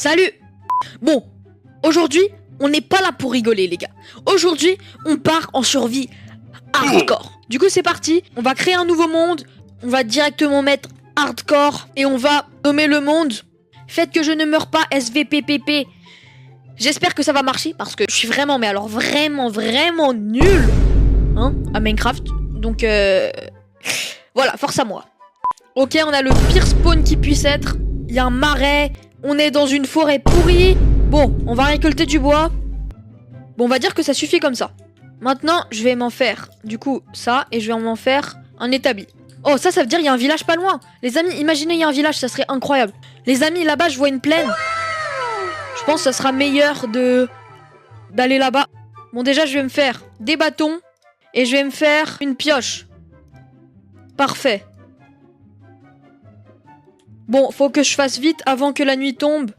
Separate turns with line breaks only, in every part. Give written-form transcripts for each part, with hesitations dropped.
Salut! Bon, aujourd'hui, on n'est pas là pour rigoler, les gars. Aujourd'hui, on part en survie hardcore. Du coup, c'est parti. On va créer un nouveau monde. On va directement mettre hardcore. Et on va nommer le monde. Faites que je ne meure pas, SVPPP. J'espère que ça va marcher parce que je suis vraiment, mais alors vraiment nul hein, à Minecraft. Donc, voilà, force à moi. Ok, on a le pire spawn qui puisse être. Il y a un marais. On est dans une forêt pourrie. Bon, on va récolter du bois. Bon, on va dire que ça suffit comme ça. Maintenant, je vais m'en faire, du coup, ça. Et je vais m'en faire un établi. Oh, ça veut dire qu'il y a un village pas loin. Les amis, imaginez, il y a un village, ça serait incroyable. Les amis, là-bas, je vois une plaine. Je pense que ça sera meilleur d'aller là-bas. Bon, déjà, je vais me faire des bâtons. Et je vais me faire une pioche. Parfait. Bon, faut que je fasse vite avant que la nuit tombe.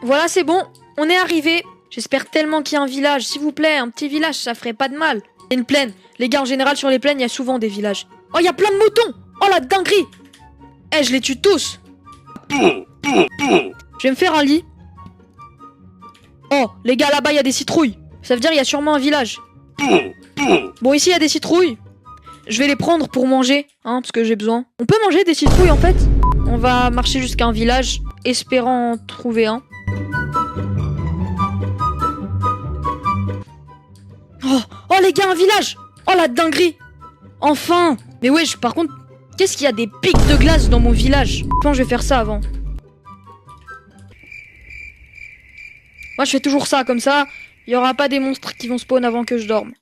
Voilà, c'est bon. On est arrivé. J'espère tellement qu'il y a un village. S'il vous plaît, un petit village, ça ferait pas de mal. Il y a une plaine. Les gars, en général, sur les plaines, il y a souvent des villages. Oh, il y a plein de moutons. Oh, la dinguerie. Eh, je les tue tous. Je vais me faire un lit. Oh, les gars, là-bas, il y a des citrouilles. Ça veut dire qu'il y a sûrement un village. Bon, ici, il y a des citrouilles. Je vais les prendre pour manger, hein, parce que j'ai besoin. On peut manger des citrouilles, en fait. On va marcher jusqu'à un village, espérant en trouver un. Oh, les gars, un village. Oh, la dinguerie. Enfin. Mais wesh, par contre, qu'est-ce qu'il y a des pics de glace dans mon village? Je pense que je vais faire ça avant. Moi, je fais toujours ça, comme ça, il n'y aura pas des monstres qui vont spawn avant que je dorme.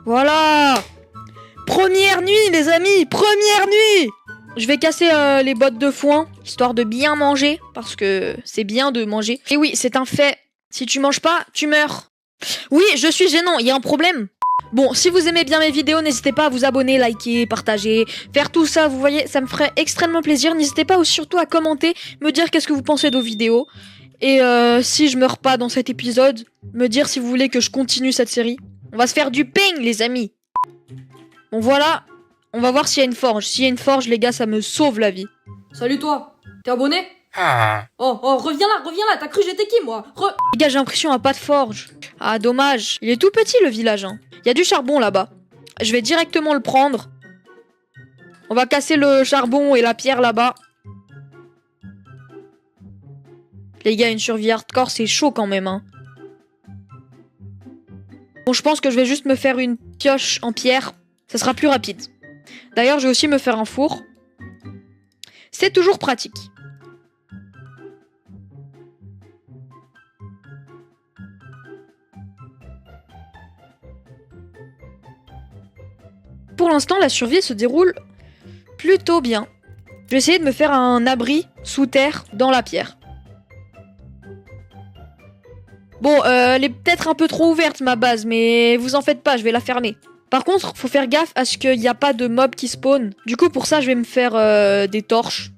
Voilà. Première nuit, les amis. Première nuit. Je vais casser les bottes de foin, histoire de bien manger, parce que c'est bien de manger. Et oui, c'est un fait. Si tu manges pas, tu meurs. Oui, je suis gênant, il y a un problème. Bon, si vous aimez bien mes vidéos, n'hésitez pas à vous abonner, liker, partager, faire tout ça, vous voyez, ça me ferait extrêmement plaisir. N'hésitez pas aussi surtout à commenter, me dire qu'est-ce que vous pensez de vos vidéos. Et si je meurs pas dans cet épisode, me dire si vous voulez que je continue cette série. On va se faire du ping, les amis. Bon, voilà. On va voir s'il y a une forge. S'il y a une forge, les gars, ça me sauve la vie. Salut, toi. T'es abonné? Oh, reviens là. T'as cru que j'étais qui, moi? Les gars, j'ai l'impression qu'il n'y a pas de forge. Ah, dommage. Il est tout petit, le village, hein. Il y a du charbon, là-bas. Je vais directement le prendre. On va casser le charbon et la pierre, là-bas. Les gars, une survie hardcore, c'est chaud quand même, hein. Bon, je pense que je vais juste me faire une pioche en pierre. Ça sera plus rapide. D'ailleurs, je vais aussi me faire un four. C'est toujours pratique. Pour l'instant, la survie se déroule plutôt bien. Je vais essayer de me faire un abri sous terre dans la pierre. Bon, elle est peut-être un peu trop ouverte, ma base, mais vous en faites pas, je vais la fermer. Par contre, faut faire gaffe à ce qu'il n'y a pas de mobs qui spawn. Du coup, pour ça, je vais me faire des torches.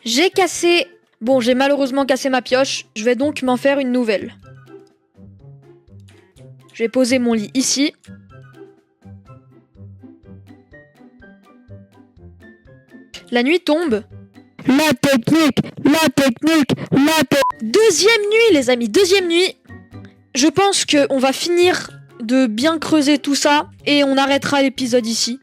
J'ai cassé... Bon, j'ai malheureusement cassé ma pioche. Je vais donc m'en faire une nouvelle. Je vais poser mon lit ici. La nuit tombe. La technique. Deuxième nuit, les amis, deuxième nuit. Je pense qu'on va finir de bien creuser tout ça et on arrêtera l'épisode ici.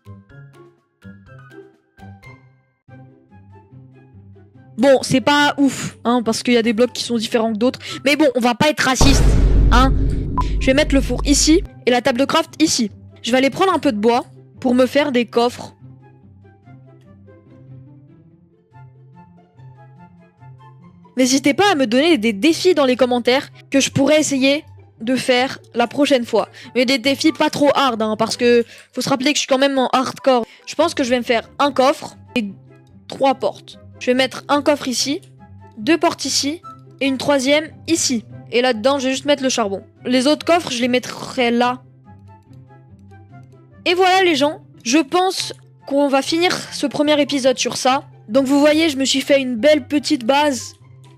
Bon, c'est pas ouf, hein, parce qu'il y a des blocs qui sont différents que d'autres. Mais bon, on va pas être raciste, hein. Je vais mettre le four ici et la table de craft ici. Je vais aller prendre un peu de bois pour me faire des coffres. N'hésitez pas à me donner des défis dans les commentaires que je pourrais essayer de faire la prochaine fois. Mais des défis pas trop hard, hein, parce que faut se rappeler que je suis quand même en hardcore. Je pense que je vais me faire un coffre et 3 portes. Je vais mettre un coffre ici, 2 portes ici et une 3e ici. Et là-dedans, je vais juste mettre le charbon. Les autres coffres, je les mettrai là. Et voilà les gens, je pense qu'on va finir ce premier épisode sur ça. Donc vous voyez, je me suis fait une belle petite base.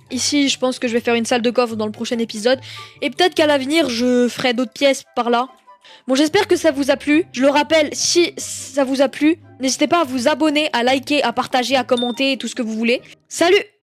Ici, je pense que je vais faire une salle de coffre dans le prochain épisode. Et peut-être qu'à l'avenir, je ferai d'autres pièces par là. Bon, j'espère que ça vous a plu. Je le rappelle, si ça vous a plu, n'hésitez pas à vous abonner, à liker, à partager, à commenter, tout ce que vous voulez. Salut!